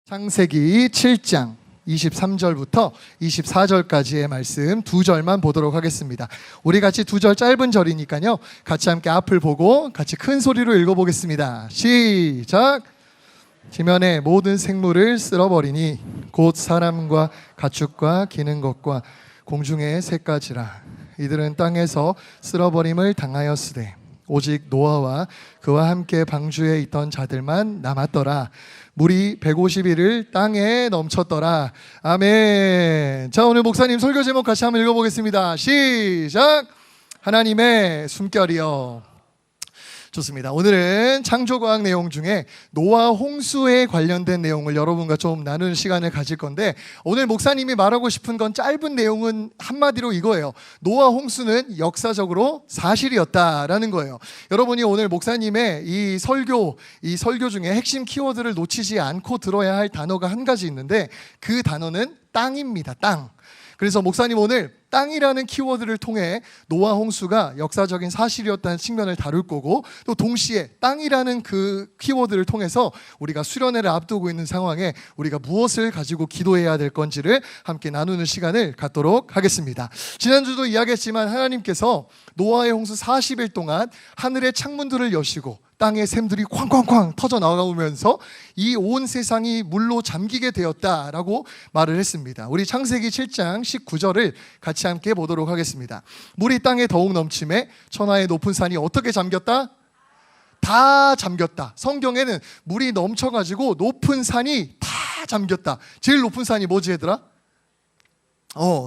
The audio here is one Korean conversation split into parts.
창세기 7장 23절부터 24절까지의 말씀 두 절만 보도록 하겠습니다. 우리 같이 두 절 짧은 절이니까요, 같이 함께 앞을 보고 같이 큰 소리로 읽어보겠습니다. 시작! 지면의 모든 생물을 쓸어버리니 곧 사람과 가축과 기는 것과 공중의 새까지라. 이들은 땅에서 쓸어버림을 당하였으되 오직 노아와 그와 함께 방주에 있던 자들만 남았더라. 물이 150일을 땅에 넘쳤더라. 아멘. 자, 오늘 목사님 설교 제목 같이 한번 읽어보겠습니다. 시작! 하나님의 숨결이여. 좋습니다. 오늘은 창조과학 내용 중에 노아 홍수에 관련된 내용을 여러분과 좀 나누는 시간을 가질 건데, 오늘 목사님이 말하고 싶은 건 짧은 내용은 한마디로 이거예요. 노아 홍수는 역사적으로 사실이었다라는 거예요. 여러분이 오늘 목사님의 이 설교 중에 핵심 키워드를 놓치지 않고 들어야 할 단어가 한 가지 있는데, 그 단어는 땅입니다. 땅. 그래서 목사님 오늘 땅이라는 키워드를 통해 노아 홍수가 역사적인 사실이었다는 측면을 다룰 거고, 또 동시에 땅이라는 그 키워드를 통해서 우리가 수련회를 앞두고 있는 상황에 우리가 무엇을 가지고 기도해야 될 건지를 함께 나누는 시간을 갖도록 하겠습니다. 지난주도 이야기했지만 하나님께서 노아의 홍수 40일 동안 하늘의 창문들을 여시고 땅의 샘들이 쾅쾅쾅 터져 나가면서 이 온 세상이 물로 잠기게 되었다라고 말을 했습니다. 우리 창세기 7장 19절을 같이 함께 보도록 하겠습니다. 물이 땅에 더욱 넘침에 천하의 높은 산이 어떻게 잠겼다? 다 잠겼다. 성경에는 물이 넘쳐가지고 높은 산이 다 잠겼다. 제일 높은 산이 뭐지 얘들아?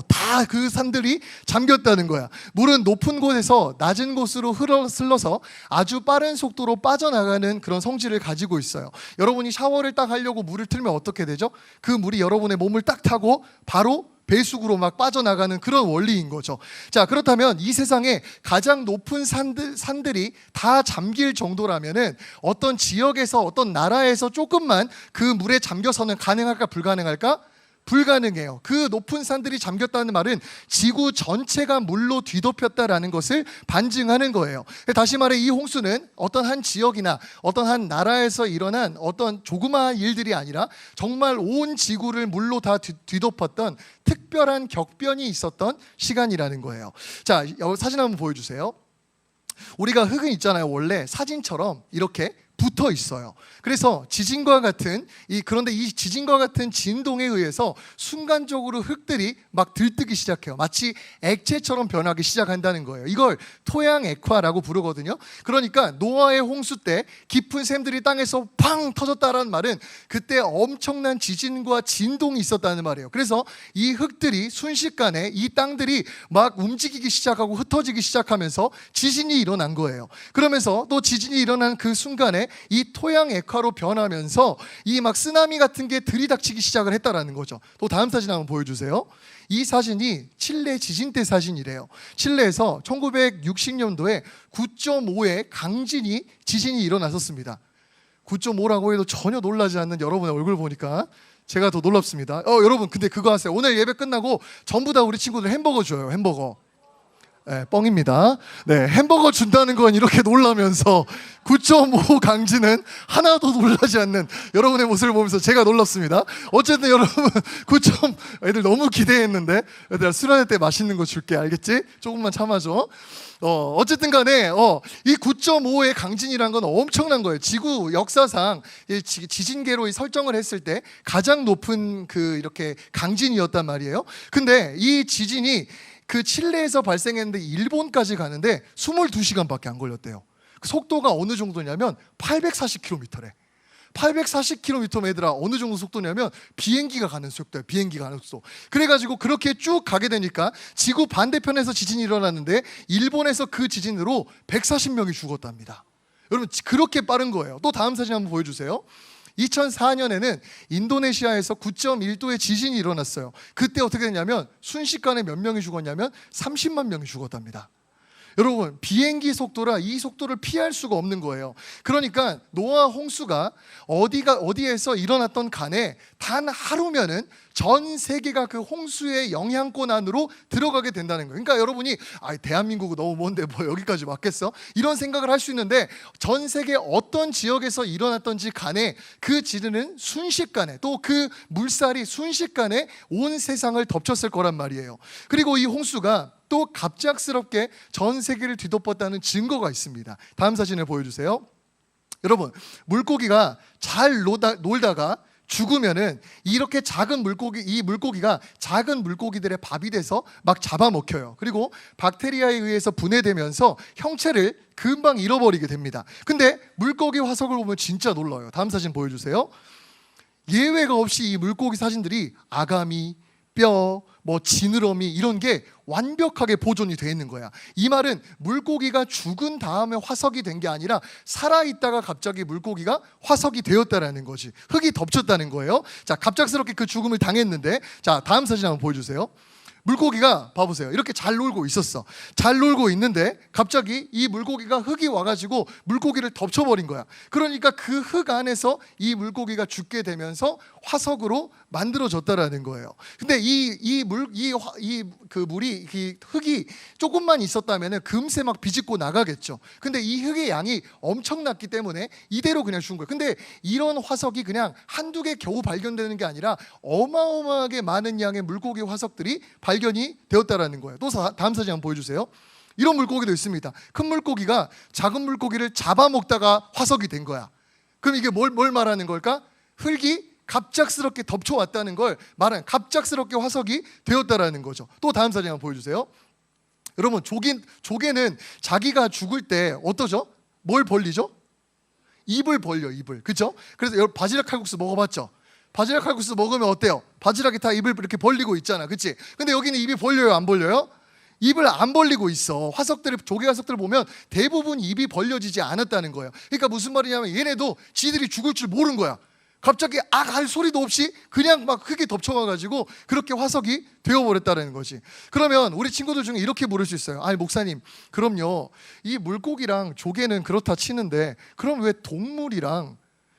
다 그 산들이 잠겼다는 거야. 물은 높은 곳에서 낮은 곳으로 흘러서 아주 빠른 속도로 빠져나가는 그런 성질을 가지고 있어요. 여러분이 샤워를 딱 하려고 물을 틀면 어떻게 되죠? 그 물이 여러분의 몸을 딱 타고 바로 배수구로 막 빠져나가는 그런 원리인 거죠. 자, 그렇다면 이 세상에 가장 높은 산들이 다 잠길 정도라면은 어떤 지역에서, 어떤 나라에서 조금만 그 물에 잠겨서는 가능할까, 불가능할까? 불가능해요. 그 높은 산들이 잠겼다는 말은 지구 전체가 물로 뒤덮였다라는 것을 반증하는 거예요. 다시 말해 이 홍수는 어떤 한 지역이나 어떤 한 나라에서 일어난 어떤 조그마한 일들이 아니라 정말 온 지구를 물로 다 뒤덮었던 특별한 격변이 있었던 시간이라는 거예요. 자, 사진 한번 보여주세요. 우리가 흙은 있잖아요. 원래 사진처럼 이렇게 붙어 있어요. 그래서 지진과 같은 그런데 이 지진과 같은 진동에 의해서 순간적으로 흙들이 막 들뜨기 시작해요. 마치 액체처럼 변하기 시작한다는 거예요. 이걸 토양 액화라고 부르거든요. 그러니까 노아의 홍수 때 깊은 샘들이 땅에서 팡 터졌다라는 말은 그때 엄청난 지진과 진동이 있었다는 말이에요. 그래서 이 흙들이 순식간에 이 땅들이 막 움직이기 시작하고 흩어지기 시작하면서 지진이 일어난 거예요. 그러면서 또 지진이 일어난 그 순간에 이 토양 액화로 변하면서 이 막 쓰나미 같은 게 들이닥치기 시작을 했다라는 거죠. 또 다음 사진 한번 보여주세요. 이 사진이 칠레 지진 때 사진이래요. 칠레에서 1960년도에 9.5의 강진이 지진이 일어났었습니다. 9.5라고 해도 전혀 놀라지 않는 여러분의 얼굴 보니까 제가 더 놀랍습니다. 여러분 근데 그거 아세요? 오늘 예배 끝나고 전부 다 우리 친구들 햄버거 줘요. 햄버거. 네, 뻥입니다. 네, 햄버거 준다는 건 이렇게 놀라면서 9.5 강진은 하나도 놀라지 않는 여러분의 모습을 보면서 제가 놀랐습니다. 어쨌든 여러분 9. 애들 너무 기대했는데, 얘들아 수련회 때 맛있는 거 줄게, 알겠지? 조금만 참아줘. 어쨌든 간에 이 9.5의 강진이란 건 엄청난 거예요. 지구 역사상 지진계로 설정을 했을 때 가장 높은 이렇게 강진이었단 말이에요. 근데 이 지진이 그 칠레에서 발생했는데 일본까지 가는데 22시간밖에 안 걸렸대요. 그 속도가 어느 정도냐면 840km래. 840km면 얘들아 어느 정도 속도냐면 비행기가 가는 속도예요. 비행기가 가는 속도. 그래가지고 그렇게 쭉 가게 되니까 지구 반대편에서 지진이 일어났는데 일본에서 그 지진으로 140명이 죽었답니다. 여러분 그렇게 빠른 거예요. 또 다음 사진 한번 보여주세요. 2004년에는 인도네시아에서 9.1도의 지진이 일어났어요. 그때 어떻게 됐냐면 순식간에 몇 명이 죽었냐면 30만 명이 죽었답니다. 여러분, 비행기 속도라 이 속도를 피할 수가 없는 거예요. 그러니까 노아 홍수가 어디에서 일어났던 간에 단 하루면은 전 세계가 그 홍수의 영향권 안으로 들어가게 된다는 거예요. 그러니까 여러분이 대한민국은 너무 먼데 뭐 여기까지 왔겠어? 이런 생각을 할 수 있는데, 전 세계 어떤 지역에서 일어났던지 간에 그 지진은 순식간에, 또 그 물살이 순식간에 온 세상을 덮쳤을 거란 말이에요. 그리고 이 홍수가 또 갑작스럽게 전 세계를 뒤덮었다는 증거가 있습니다. 다음 사진을 보여주세요. 여러분, 물고기가 잘 놀다가 죽으면은 이렇게 작은 이 물고기가 작은 물고기들의 밥이 돼서 막 잡아먹혀요. 그리고 박테리아에 의해서 분해되면서 형체를 금방 잃어버리게 됩니다. 근데 물고기 화석을 보면 진짜 놀라요. 다음 사진 보여주세요. 예외가 없이 이 물고기 사진들이 아가미, 뼈, 지느러미 이런 게 완벽하게 보존이 되어 있는 거야. 이 말은 물고기가 죽은 다음에 화석이 된 게 아니라 살아있다가 갑자기 물고기가 화석이 되었다라는 거지. 흙이 덮쳤다는 거예요. 자, 갑작스럽게 그 죽음을 당했는데, 자, 다음 사진 한번 보여주세요. 물고기가 봐보세요. 이렇게 잘 놀고 있었어. 잘 놀고 있는데 갑자기 이 물고기가 흙이 와가지고 물고기를 덮쳐버린 거야. 그러니까 그 흙 안에서 이 물고기가 죽게 되면서 화석으로 만들어졌다라는 거예요. 근데 흙이 조금만 있었다면 금세 막 비집고 나가겠죠. 근데 이 흙의 양이 엄청났기 때문에 이대로 그냥 죽은 거예요. 근데 이런 화석이 그냥 한두 개 겨우 발견되는 게 아니라 어마어마하게 많은 양의 물고기 화석들이 발견이 되었다라는 거예요. 또 다음 사진 한번 보여주세요. 이런 물고기도 있습니다. 큰 물고기가 작은 물고기를 잡아먹다가 화석이 된 거야. 그럼 이게 뭘 말하는 걸까? 흙이 갑작스럽게 덮쳐왔다는 걸 말하는, 갑작스럽게 화석이 되었다라는 거죠. 또 다음 사진 한번 보여주세요. 여러분, 조개는 자기가 죽을 때 어떠죠? 뭘 벌리죠? 입을 벌려, 입을. 그렇죠? 그래서 여러분, 바지락 칼국수 먹어봤죠? 바지락 칼국수 먹으면 어때요? 바지락이 다 입을 이렇게 벌리고 있잖아, 그렇지? 근데 여기는 입이 벌려요, 안 벌려요? 입을 안 벌리고 있어. 조개 화석들을 보면 대부분 입이 벌려지지 않았다는 거예요. 그러니까 무슨 말이냐면 얘네도 지들이 죽을 줄 모른 거야. 갑자기 할 소리도 없이 그냥 막 흙에 덮쳐가가지고 그렇게 화석이 되어버렸다는 거지. 그러면 우리 친구들 중에 이렇게 물을 수 있어요. 목사님, 그럼요, 이 물고기랑 조개는 그렇다 치는데 그럼 왜 동물이랑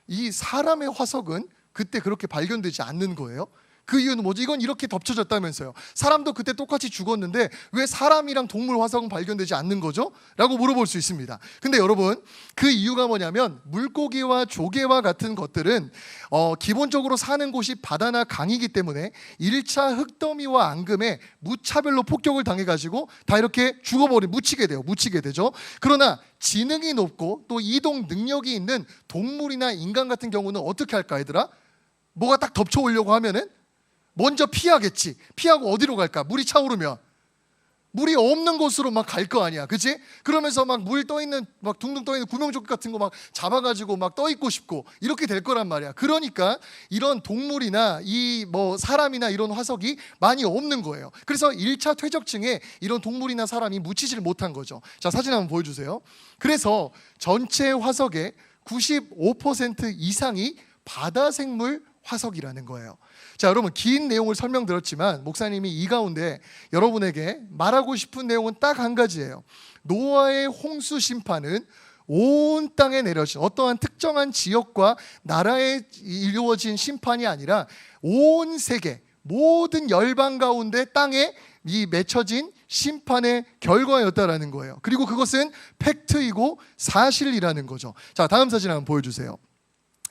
이 사람의 화석은 그때 그렇게 발견되지 않는 거예요? 그 이유는 뭐지? 이건 이렇게 덮쳐졌다면서요. 사람도 그때 똑같이 죽었는데 왜 사람이랑 동물 화석은 발견되지 않는 거죠? 라고 물어볼 수 있습니다. 근데 여러분, 그 이유가 뭐냐면 물고기와 조개와 같은 것들은 기본적으로 사는 곳이 바다나 강이기 때문에 1차 흙더미와 앙금에 무차별로 폭격을 당해가지고 다 이렇게 묻히게 되죠. 그러나 지능이 높고 또 이동 능력이 있는 동물이나 인간 같은 경우는 어떻게 할까, 얘들아? 뭐가 딱 덮쳐오려고 하면은 먼저 피하겠지. 피하고 어디로 갈까? 물이 차오르면 물이 없는 곳으로 막 갈 거 아니야, 그렇지? 그러면서 막 물 떠있는, 막 둥둥 떠있는 구명조끼 같은 거 막 잡아가지고 막 떠있고 싶고 이렇게 될 거란 말이야. 그러니까 이런 동물이나 사람이나 이런 화석이 많이 없는 거예요. 그래서 1차 퇴적층에 이런 동물이나 사람이 묻히질 못한 거죠. 자, 사진 한번 보여주세요. 그래서 전체 화석의 95% 이상이 바다 생물 화석이라는 거예요. 자, 여러분, 긴 내용을 설명드렸지만 목사님이 이 가운데 여러분에게 말하고 싶은 내용은 딱 한 가지예요. 노아의 홍수 심판은 온 땅에 내려진 어떠한 특정한 지역과 나라에 이루어진 심판이 아니라 온 세계 모든 열방 가운데 땅에 맺혀진 심판의 결과였다라는 거예요. 그리고 그것은 팩트이고 사실이라는 거죠. 자, 다음 사진 한번 보여주세요.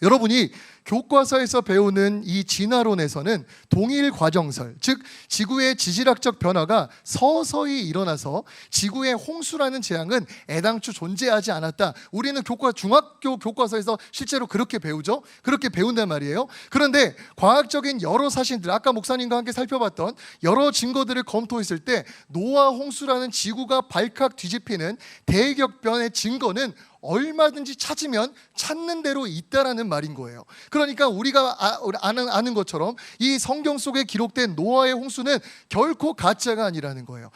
여러분이 교과서에서 배우는 이 진화론에서는 동일 과정설, 즉 지구의 지질학적 변화가 서서히 일어나서 지구의 홍수라는 재앙은 애당초 존재하지 않았다. 우리는 중학교 교과서에서 실제로 그렇게 배우죠. 그렇게 배운단 말이에요. 그런데 과학적인 여러 사실들, 아까 목사님과 함께 살펴봤던 여러 증거들을 검토했을 때 노아 홍수라는 지구가 발칵 뒤집히는 대격변의 증거는 얼마든지 찾으면 찾는 대로 있다라는 말인 거예요. 그러니까 우리가 아는 것처럼 이 성경 속에 기록된 노아의 홍수는 결코 가짜가 아니라는 거예요.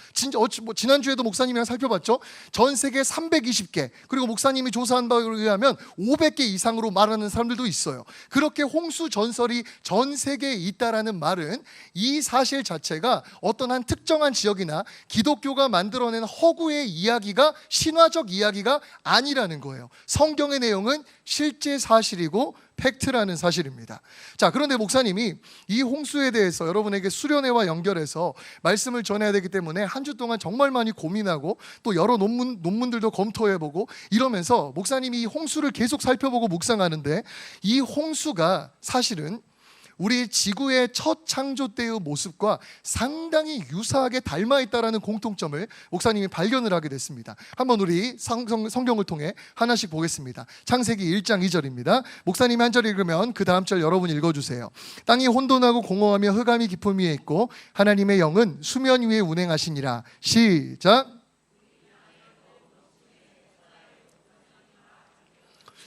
지난주에도 목사님이랑 살펴봤죠. 전 세계 320개, 그리고 목사님이 조사한 바에 의하면 500개 이상으로 말하는 사람들도 있어요. 그렇게 홍수 전설이 전 세계에 있다라는 말은 이 사실 자체가 어떤 한 특정한 지역이나 기독교가 만들어낸 허구의 이야기가, 신화적 이야기가 아니라는 거예요. 성경의 내용은 실제 사실이고 팩트라는 사실입니다. 자, 그런데 목사님이 이 홍수에 대해서 여러분에게 수련회와 연결해서 말씀을 전해야 되기 때문에 한 주 동안 정말 많이 고민하고 또 여러 논문들도 검토해보고 이러면서 목사님이 이 홍수를 계속 살펴보고 묵상하는데, 이 홍수가 사실은 우리 지구의 첫 창조 때의 모습과 상당히 유사하게 닮아있다라는 공통점을 목사님이 발견을 하게 됐습니다. 한번 우리 성경을 통해 하나씩 보겠습니다. 창세기 1장 2절입니다. 목사님이 한 절 읽으면 그 다음 절 여러분 읽어주세요. 땅이 혼돈하고 공허하며 흑암이 깊음 위에 있고 하나님의 영은 수면 위에 운행하시니라. 시작.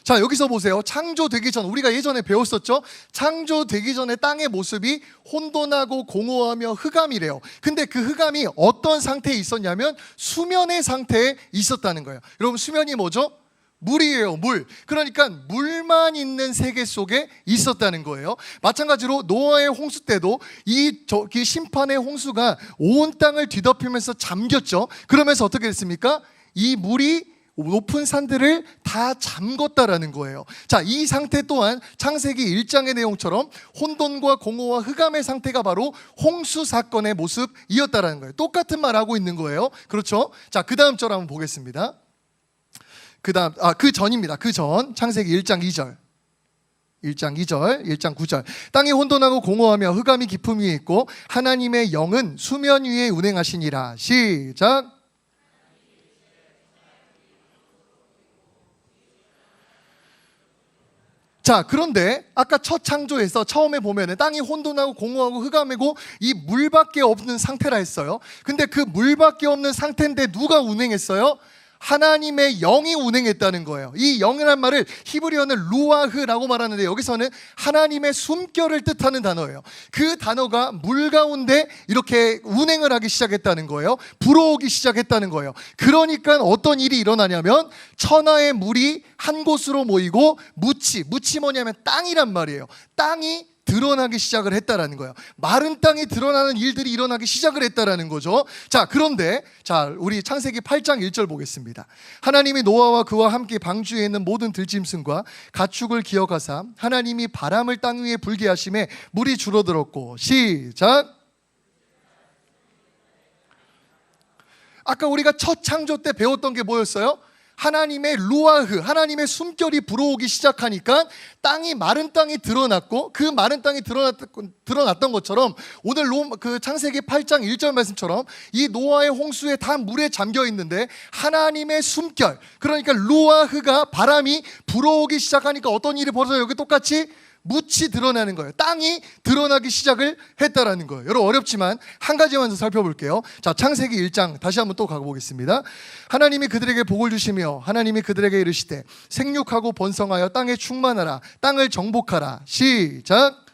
자, 여기서 보세요. 창조되기 전, 우리가 예전에 배웠었죠. 창조되기 전에 땅의 모습이 혼돈하고 공허하며 흑암이래요. 근데 그 흑암이 어떤 상태에 있었냐면 수면의 상태에 있었다는 거예요. 여러분, 수면이 뭐죠? 물이에요. 물. 그러니까 물만 있는 세계 속에 있었다는 거예요. 마찬가지로 노아의 홍수 때도 이 심판의 홍수가 온 땅을 뒤덮이면서 잠겼죠. 그러면서 어떻게 됐습니까? 이 물이 높은 산들을 다 잠궜다라는 거예요. 자, 이 상태 또한 창세기 1장의 내용처럼 혼돈과 공허와 흑암의 상태가 바로 홍수 사건의 모습이었다라는 거예요. 똑같은 말 하고 있는 거예요. 그렇죠? 자, 그 다음 절 한번 보겠습니다. 그 전입니다. 그 전 창세기 1장 2절. 1장 2절, 1장 9절. 땅이 혼돈하고 공허하며 흑암이 깊음 위에 있고 하나님의 영은 수면 위에 운행하시니라. 시작. 자, 그런데 아까 첫 창조에서 처음에 보면은 땅이 혼돈하고 공허하고 흑암이고 이 물밖에 없는 상태라 했어요. 근데 그 물밖에 없는 상태인데 누가 운행했어요? 하나님의 영이 운행했다는 거예요. 이 영이란 말을 히브리어는 루아흐라고 말하는데 여기서는 하나님의 숨결을 뜻하는 단어예요. 그 단어가 물 가운데 이렇게 운행을 하기 시작했다는 거예요. 불어오기 시작했다는 거예요. 그러니까 어떤 일이 일어나냐면 천하의 물이 한 곳으로 모이고 묻이 뭐냐면 땅이란 말이에요. 땅이 드러나기 시작을 했다라는 거예요. 마른 땅이 드러나는 일들이 일어나기 시작을 했다라는 거죠. 자, 그런데 우리 창세기 8장 1절 보겠습니다. 하나님이 노아와 그와 함께 방주에 있는 모든 들짐승과 가축을 기억하사 하나님이 바람을 땅 위에 불게 하심에 물이 줄어들었고. 시작. 아까 우리가 첫 창조 때 배웠던 게 뭐였어요? 하나님의 루아흐, 하나님의 숨결이 불어오기 시작하니까 마른 땅이 드러났고, 그 마른 땅이 드러났던 것처럼 오늘 그 창세기 8장 1절 말씀처럼 이 노아의 홍수에 다 물에 잠겨 있는데 하나님의 숨결, 그러니까 루아흐가 바람이 불어오기 시작하니까 어떤 일이 벌어져요? 여기 똑같이 묻이 드러나는 거예요. 땅이 드러나기 시작을 했다라는 거예요. 여러분, 어렵지만 한 가지만 더 살펴볼게요. 자, 창세기 1장 다시 한번 또 가보겠습니다. 하나님이 그들에게 복을 주시며 하나님이 그들에게 이르시되 생육하고 번성하여 땅에 충만하라, 땅을 정복하라. 시작.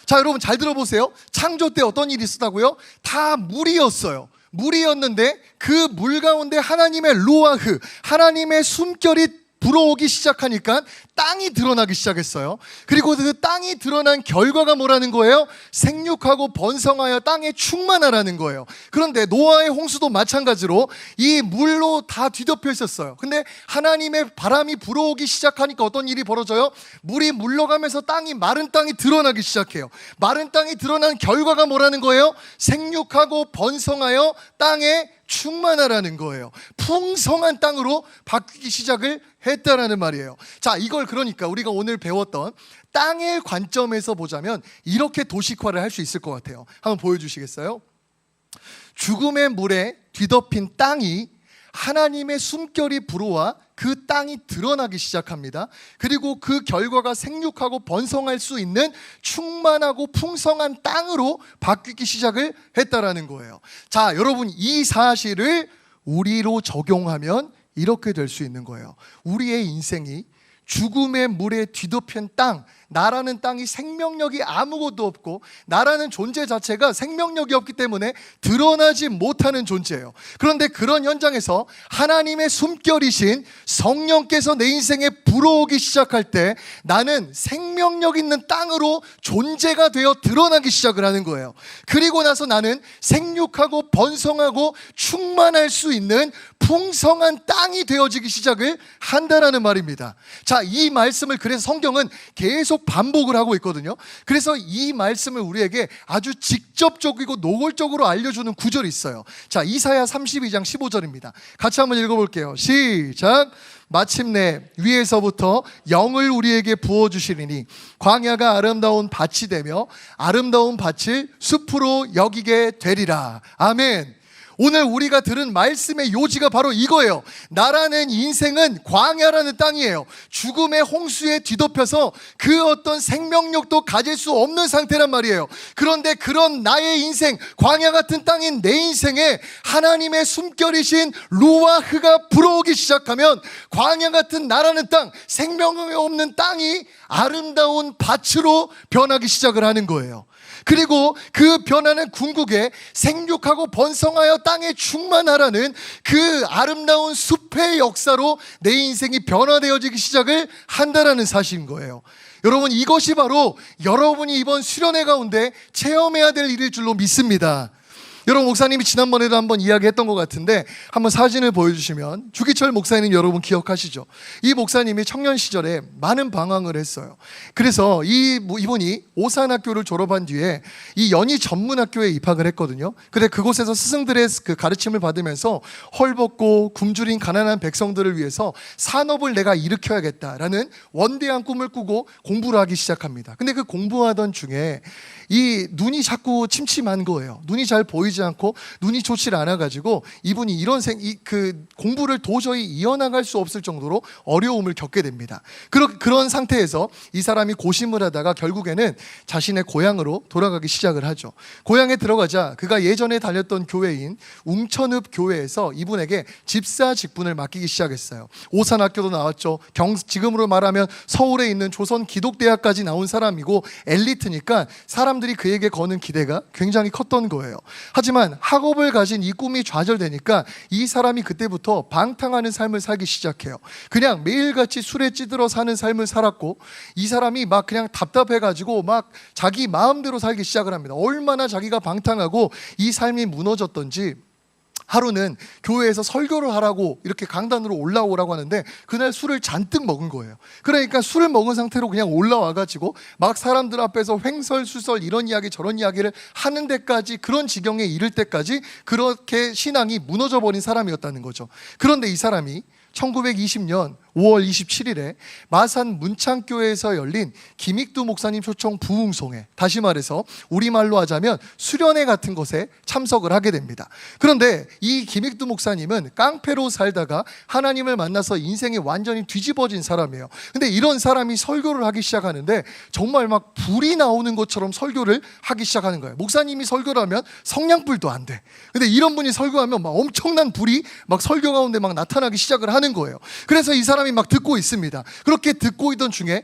자, 여러분 잘 들어보세요. 창조 때 어떤 일이 있었다고요? 다 물이었어요. 물이었는데 그 물 가운데 하나님의 루아흐, 하나님의 숨결이 불어오기 시작하니까 땅이 드러나기 시작했어요. 그리고 그 땅이 드러난 결과가 뭐라는 거예요? 생육하고 번성하여 땅에 충만하라는 거예요. 그런데 노아의 홍수도 마찬가지로 이 물로 다 뒤덮여 있었어요. 근데 하나님의 바람이 불어오기 시작하니까 어떤 일이 벌어져요? 물이 물러가면서 마른 땅이 드러나기 시작해요. 마른 땅이 드러난 결과가 뭐라는 거예요? 생육하고 번성하여 땅에 충만하라는 거예요. 풍성한 땅으로 바뀌기 시작을 했다라는 말이에요. 자, 이걸 그러니까 우리가 오늘 배웠던 땅의 관점에서 보자면 이렇게 도식화를 할 수 있을 것 같아요. 한번 보여주시겠어요? 죽음의 물에 뒤덮인 땅이 하나님의 숨결이 불어와 그 땅이 드러나기 시작합니다. 그리고 그 결과가 생육하고 번성할 수 있는 충만하고 풍성한 땅으로 바뀌기 시작을 했다라는 거예요. 자, 여러분, 이 사실을 우리로 적용하면 이렇게 될 수 있는 거예요. 우리의 인생이 죽음의 물에 뒤덮인 땅, 나라는 땅이 생명력이 아무것도 없고 나라는 존재 자체가 생명력이 없기 때문에 드러나지 못하는 존재예요. 그런데 그런 현장에서 하나님의 숨결이신 성령께서 내 인생에 불어오기 시작할 때 나는 생명력 있는 땅으로 존재가 되어 드러나기 시작을 하는 거예요. 그리고 나서 나는 생육하고 번성하고 충만할 수 있는 풍성한 땅이 되어지기 시작을 한다라는 말입니다. 자, 이 말씀을 그래서 성경은 계속 반복을 하고 있거든요. 그래서 이 말씀을 우리에게 아주 직접적이고 노골적으로 알려주는 구절이 있어요. 자, 이사야 32장 15절입니다. 같이 한번 읽어볼게요. 시작. 마침내 위에서부터 영을 우리에게 부어주시리니 광야가 아름다운 밭이 되며 아름다운 밭을 숲으로 여기게 되리라. 아멘. 오늘 우리가 들은 말씀의 요지가 바로 이거예요. 나라는 인생은 광야라는 땅이에요. 죽음의 홍수에 뒤덮여서 그 어떤 생명력도 가질 수 없는 상태란 말이에요. 그런데 그런 나의 인생, 광야 같은 땅인 내 인생에 하나님의 숨결이신 루아흐가 불어오기 시작하면 광야 같은 나라는 땅, 생명력이 없는 땅이 아름다운 밭으로 변하기 시작을 하는 거예요. 그리고 그 변하는 궁극에 생육하고 번성하여 땅에 충만하라는 그 아름다운 숲의 역사로 내 인생이 변화되어지기 시작을 한다라는 사실인 거예요. 여러분, 이것이 바로 여러분이 이번 수련회 가운데 체험해야 될 일일 줄로 믿습니다. 여러분, 목사님이 지난번에도 한번 이야기했던 것 같은데 한번 사진을 보여주시면, 주기철 목사님 여러분 기억하시죠? 이 목사님이 청년 시절에 많은 방황을 했어요. 그래서 이분이 오산학교를 졸업한 뒤에 이 연희 전문학교에 입학을 했거든요. 근데 그곳에서 스승들의 그 가르침을 받으면서 헐벗고 굶주린 가난한 백성들을 위해서 산업을 내가 일으켜야겠다라는 원대한 꿈을 꾸고 공부를 하기 시작합니다. 근데 그 공부하던 중에 이 눈이 자꾸 침침한 거예요. 눈이 잘 보이지 않고 눈이 좋지 않아가지고 이분이 그 공부를 도저히 이어나갈 수 없을 정도로 어려움을 겪게 됩니다. 그런 상태에서 이 사람이 고심을 하다가 결국에는 자신의 고향으로 돌아가기 시작을 하죠. 고향에 들어가자 그가 예전에 다녔던 교회인 웅천읍 교회에서 이분에게 집사 직분을 맡기기 시작했어요. 오산학교도 나왔죠. 지금으로 말하면 서울에 있는 조선기독대학까지 나온 사람이고 엘리트니까 사람들이 그에게 거는 기대가 굉장히 컸던 거예요. 하지만 학업을 가진 이 꿈이 좌절되니까 이 사람이 그때부터 방탕하는 삶을 살기 시작해요. 그냥 매일같이 술에 찌들어 사는 삶을 살았고, 이 사람이 막 그냥 답답해가지고 막 자기 마음대로 살기 시작을 합니다. 얼마나 자기가 방탕하고 이 삶이 무너졌던지 하루는 교회에서 설교를 하라고 이렇게 강단으로 올라오라고 하는데 그날 술을 잔뜩 먹은 거예요. 그러니까 술을 먹은 상태로 그냥 올라와가지고 막 사람들 앞에서 횡설수설 이런 이야기 저런 이야기를 하는 데까지, 그런 지경에 이를 때까지 그렇게 신앙이 무너져버린 사람이었다는 거죠. 그런데 이 사람이 1920년 5월 27일에 마산 문창교회에서 열린 김익두 목사님 초청 부흥송회, 다시 말해서 우리말로 하자면 수련회 같은 것에 참석을 하게 됩니다. 그런데 이 김익두 목사님은 깡패로 살다가 하나님을 만나서 인생이 완전히 뒤집어진 사람이에요. 근데 이런 사람이 설교를 하기 시작하는데 정말 막 불이 나오는 것처럼 설교를 하기 시작하는 거예요. 목사님이 설교를 하면 성냥불도 안 돼. 근데 이런 분이 설교하면 막 엄청난 불이 막 설교 가운데 막 나타나기 시작을 하는 거예요. 그래서 이 사람이 막 듣고 있습니다. 그렇게 듣고 있던 중에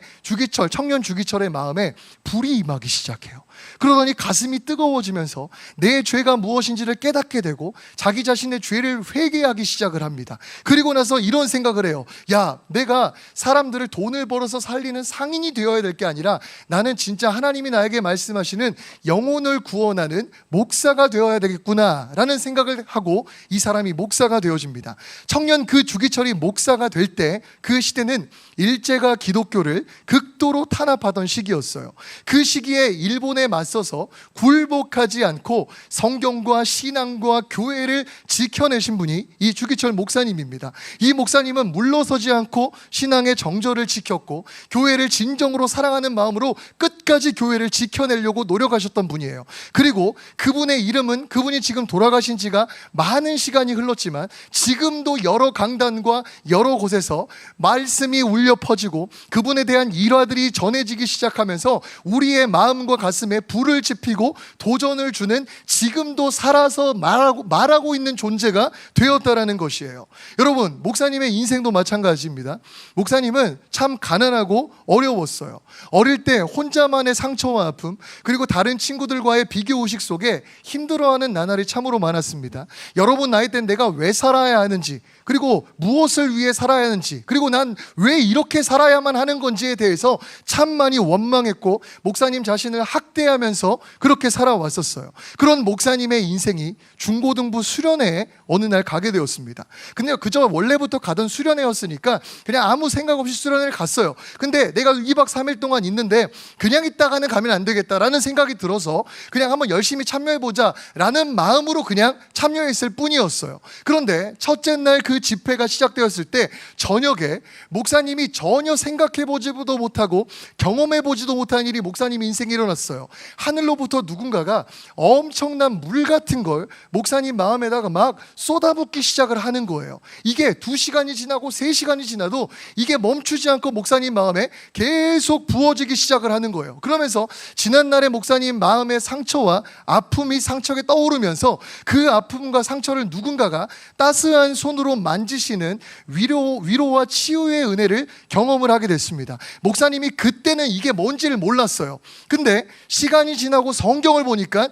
청년 주기철의 마음에 불이 임하기 시작해요. 그러더니 가슴이 뜨거워지면서 내 죄가 무엇인지를 깨닫게 되고 자기 자신의 죄를 회개하기 시작을 합니다. 그리고 나서 이런 생각을 해요. 야, 내가 사람들을 돈을 벌어서 살리는 상인이 되어야 될 게 아니라 나는 진짜 하나님이 나에게 말씀하시는 영혼을 구원하는 목사가 되어야 되겠구나 라는 생각을 하고 이 사람이 목사가 되어집니다. 청년 그 주기철이 목사가 될 때 그 시대는 일제가 기독교를 극도로 탄압하던 시기였어요. 그 시기에 일본에 맞서서 굴복하지 않고 성경과 신앙과 교회를 지켜내신 분이 이 주기철 목사님입니다. 이 목사님은 물러서지 않고 신앙의 정절을 지켰고 교회를 진정으로 사랑하는 마음으로 끝까지 교회를 지켜내려고 노력하셨던 분이에요. 그리고 그분의 이름은, 그분이 지금 돌아가신 지가 많은 시간이 흘렀지만 지금도 여러 강단과 여러 곳에서 말씀이 울려 퍼지고 그분에 대한 일화들이 전해지기 시작하면서 우리의 마음과 가슴에 불을 지피고 도전을 주는, 지금도 살아서 말하고 있는 존재가 되었다라는 것이에요. 여러분, 목사님의 인생도 마찬가지입니다. 목사님은 참 가난하고 어려웠어요. 어릴 때 혼자만의 상처와 아픔, 그리고 다른 친구들과의 비교의식 속에 힘들어하는 나날이 참으로 많았습니다. 여러분 나이 때 내가 왜 살아야 하는지, 그리고 무엇을 위해 살아야 하는지, 그리고 난 왜 이렇게 살아야만 하는 건지에 대해서 참 많이 원망했고 목사님 자신을 학대하면서 그렇게 살아왔었어요. 그런 목사님의 인생이 중고등부 수련회에 어느 날 가게 되었습니다. 근데 그저 원래부터 가던 수련회였으니까 그냥 아무 생각 없이 수련회를 갔어요. 근데 내가 2박 3일 동안 있는데 그냥 있다가는 가면 안 되겠다라는 생각이 들어서 그냥 한번 열심히 참여해보자 라는 마음으로 그냥 참여했을 뿐이었어요. 그런데 첫째 날 그 집회가 시작되었을 때 저녁에 목사님이 전혀 생각해보지도 못하고 경험해보지도 못한 일이 목사님 인생에 일어났어요. 하늘로부터 누군가가 엄청난 물 같은 걸 목사님 마음에다가 막 쏟아붓기 시작을 하는 거예요. 이게 2시간이 지나고 3시간이 지나도 이게 멈추지 않고 목사님 마음에 계속 부어지기 시작을 하는 거예요. 그러면서 지난날의 목사님 마음의 상처와 아픔이 상처에 떠오르면서 그 아픔과 상처를 누군가가 따스한 손으로 만지시는 위로와 치유의 은혜를 경험을 하게 됐습니다. 목사님이 그때는 이게 뭔지를 몰랐어요. 근데 시간이 지나고 성경을 보니까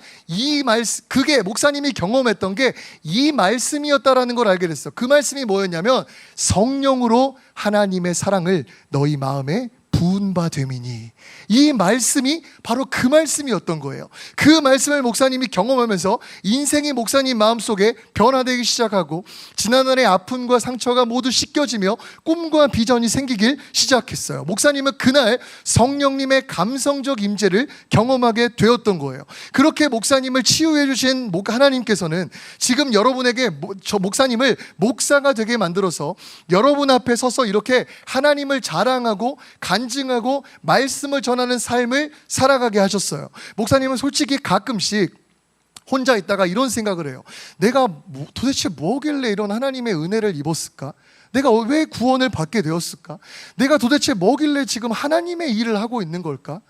그게 목사님이 경험했던 게 이 말씀이었다라는 걸 알게 됐어요. 그 말씀이 뭐였냐면 성령으로 하나님의 사랑을 너희 마음에 부은 바 됨이니, 이 말씀이 바로 그 말씀이었던 거예요. 그 말씀을 목사님이 경험하면서 인생이 목사님 마음속에 변화되기 시작하고 지난날의 아픔과 상처가 모두 씻겨지며 꿈과 비전이 생기길 시작했어요. 목사님은 그날 성령님의 감성적 임재를 경험하게 되었던 거예요. 그렇게 목사님을 치유해 주신 하나님께서는 지금 여러분에게 저 목사님을 목사가 되게 만들어서 여러분 앞에 서서 이렇게 하나님을 자랑하고 간증하고 말씀을 전하는 삶을 살아가게 하셨어요. 목사님은 솔직히 가끔씩 혼자 있다가 이런 생각을 해요. 내가 도대체 뭐길래 이런 하나님의 은혜를 입었을까? 내가 왜 구원을 받게 되었을까? 내가 도대체 뭐길래 지금 하나님의 일을 하고 있는 걸까?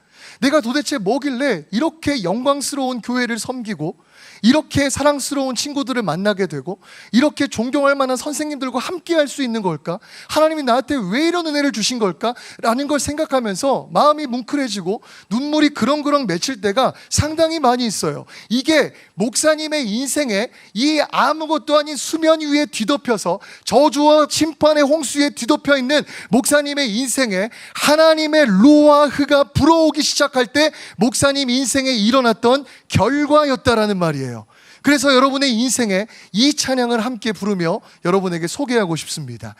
내가 도대체 뭐길래 이렇게 영광스러운 교회를 섬기고 이렇게 사랑스러운 친구들을 만나게 되고 이렇게 존경할 만한 선생님들과 함께 할 수 있는 걸까? 하나님이 나한테 왜 이런 은혜를 주신 걸까? 라는 걸 생각하면서 마음이 뭉클해지고 눈물이 그렁그렁 맺힐 때가 상당히 많이 있어요. 이게 목사님의 인생에 이 아무것도 아닌 수면 위에 뒤덮여서 저주와 심판의 홍수에 뒤덮여 있는 목사님의 인생에 하나님의 루아흐가 불어오기 시작할 때 목사님 인생에 일어났던 결과였다라는 말이에요. 그래서 여러분의 인생에 이 찬양을 함께 부르며 여러분에게 소개하고 싶습니다.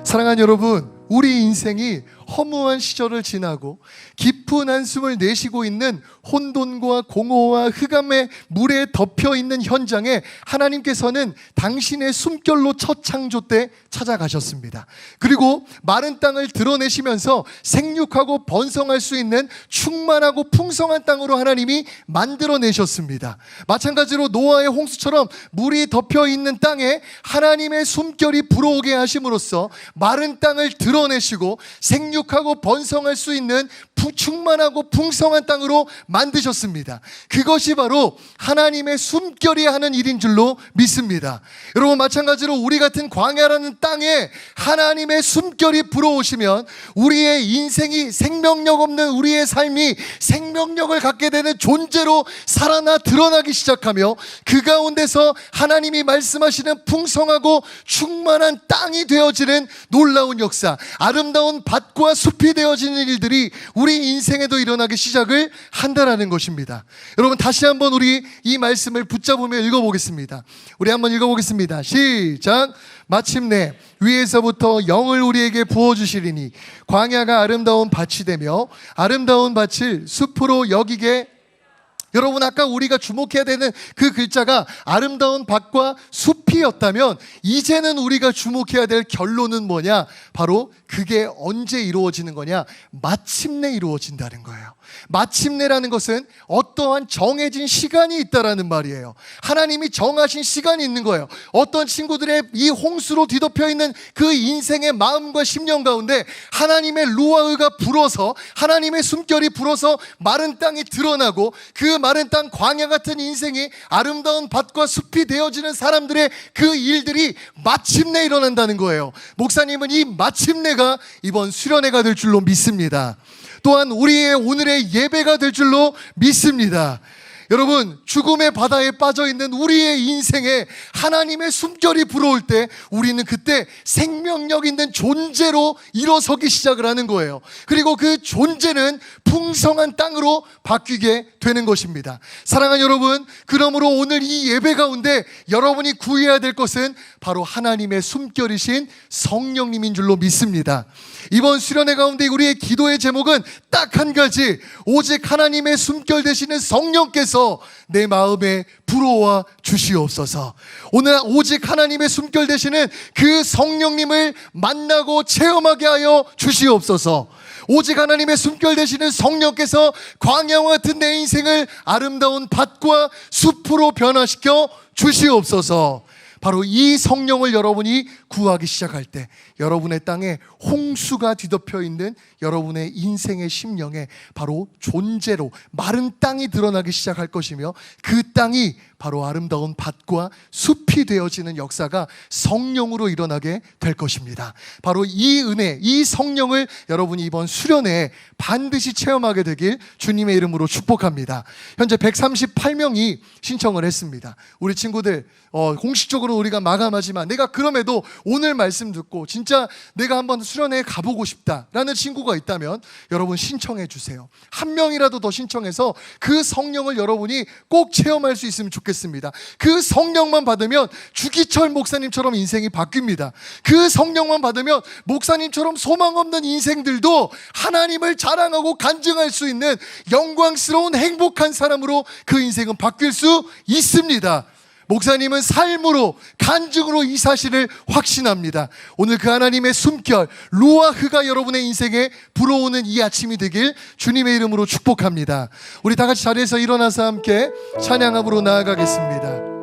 사랑하는 여러분, 우리 인생이 허무한 시절을 지나고 깊은 한숨을 내쉬고 있는 혼돈과 공허와 흑암의 물에 덮여 있는 현장에 하나님께서는 당신의 숨결로 첫 창조 때 찾아가셨습니다. 그리고 마른 땅을 드러내시면서 생육하고 번성할 수 있는 충만하고 풍성한 땅으로 하나님이 만들어내셨습니다. 마찬가지로 노아의 홍수처럼 물이 덮여 있는 땅에 하나님의 숨결이 불어오게 하심으로써 마른 땅을 드러내시고 생육하고 번성할 수 있는 충만하고 풍성한 땅으로 만드셨습니다. 그것이 바로 하나님의 숨결이 하는 일인 줄로 믿습니다. 여러분, 마찬가지로 우리 같은 광야라는 땅에 하나님의 숨결이 불어오시면 우리의 인생이 생명력 없는 우리의 삶이 생명력을 갖게 되는 존재로 살아나 드러나기 시작하며 그 가운데서 하나님이 말씀하시는 풍성하고 충만한 땅이 되어지는 놀라운 역사, 아름다운 밭과 숲이 되어지는 일들이 우리 인생에도 일어나기 시작을 한다라는 것입니다. 여러분, 다시 한번 우리 이 말씀을 붙잡으며 읽어보겠습니다. 우리 한번 읽어보겠습니다. 시작. 마침내 위에서부터 영을 우리에게 부어주시리니 광야가 아름다운 밭이 되며 아름다운 밭을 숲으로 여기게. 여러분, 아까 우리가 주목해야 되는 그 글자가 아름다운 밭과 숲이었다면 이제는 우리가 주목해야 될 결론은 뭐냐? 바로 그게 언제 이루어지는 거냐? 마침내 이루어진다는 거예요. 마침내라는 것은 어떠한 정해진 시간이 있다라는 말이에요. 하나님이 정하신 시간이 있는 거예요. 어떤 친구들의 이 홍수로 뒤덮여 있는 그 인생의 마음과 심령 가운데 하나님의 루아흐가 불어서, 하나님의 숨결이 불어서 마른 땅이 드러나고, 그 마른 땅 광야 같은 인생이 아름다운 밭과 숲이 되어지는 사람들의 그 일들이 마침내 일어난다는 거예요. 목사님은 이 마침내가 이번 수련회가 될 줄로 믿습니다. 또한 우리의 오늘의 예배가 될 줄로 믿습니다. 여러분, 죽음의 바다에 빠져있는 우리의 인생에 하나님의 숨결이 불어올 때 우리는 그때 생명력 있는 존재로 일어서기 시작을 하는 거예요. 그리고 그 존재는 풍성한 땅으로 바뀌게 되는 것입니다. 사랑하는 여러분, 그러므로 오늘 이 예배 가운데 여러분이 구해야 될 것은 바로 하나님의 숨결이신 성령님인 줄로 믿습니다. 이번 수련회 가운데 우리의 기도의 제목은 딱 한 가지, 오직 하나님의 숨결 되시는 성령께서 내 마음에 불어와 주시옵소서. 오늘 오직 하나님의 숨결 되시는 그 성령님을 만나고 체험하게 하여 주시옵소서. 오직 하나님의 숨결 되시는 성령께서 광야와 같은 내 인생을 아름다운 밭과 숲으로 변화시켜 주시옵소서. 바로 이 성령을 여러분이 구하기 시작할 때 여러분의 땅에 홍수가 뒤덮여 있는 여러분의 인생의 심령에 바로 존재로 마른 땅이 드러나기 시작할 것이며, 그 땅이 바로 아름다운 밭과 숲이 되어지는 역사가 성령으로 일어나게 될 것입니다. 바로 이 은혜, 이 성령을 여러분이 이번 수련회에 반드시 체험하게 되길 주님의 이름으로 축복합니다. 현재 138명이 신청을 했습니다. 우리 친구들 공식적으로 우리가 마감하지만, 내가 그럼에도 오늘 말씀 듣고 진짜 내가 한번 수련회에 가보고 싶다라는 친구가 있다면 여러분 신청해 주세요. 한 명이라도 더 신청해서 그 성령을 여러분이 꼭 체험할 수 있으면 좋겠습니다. 그 성령만 받으면 주기철 목사님처럼 인생이 바뀝니다. 그 성령만 받으면 목사님처럼 소망 없는 인생들도 하나님을 자랑하고 간증할 수 있는 영광스러운 행복한 사람으로 그 인생은 바뀔 수 있습니다. 목사님은 삶으로, 간증으로 이 사실을 확신합니다. 오늘 그 하나님의 숨결 루아흐가 여러분의 인생에 불어오는 이 아침이 되길 주님의 이름으로 축복합니다. 우리 다 같이 자리에서 일어나서 함께 찬양함으로 나아가겠습니다.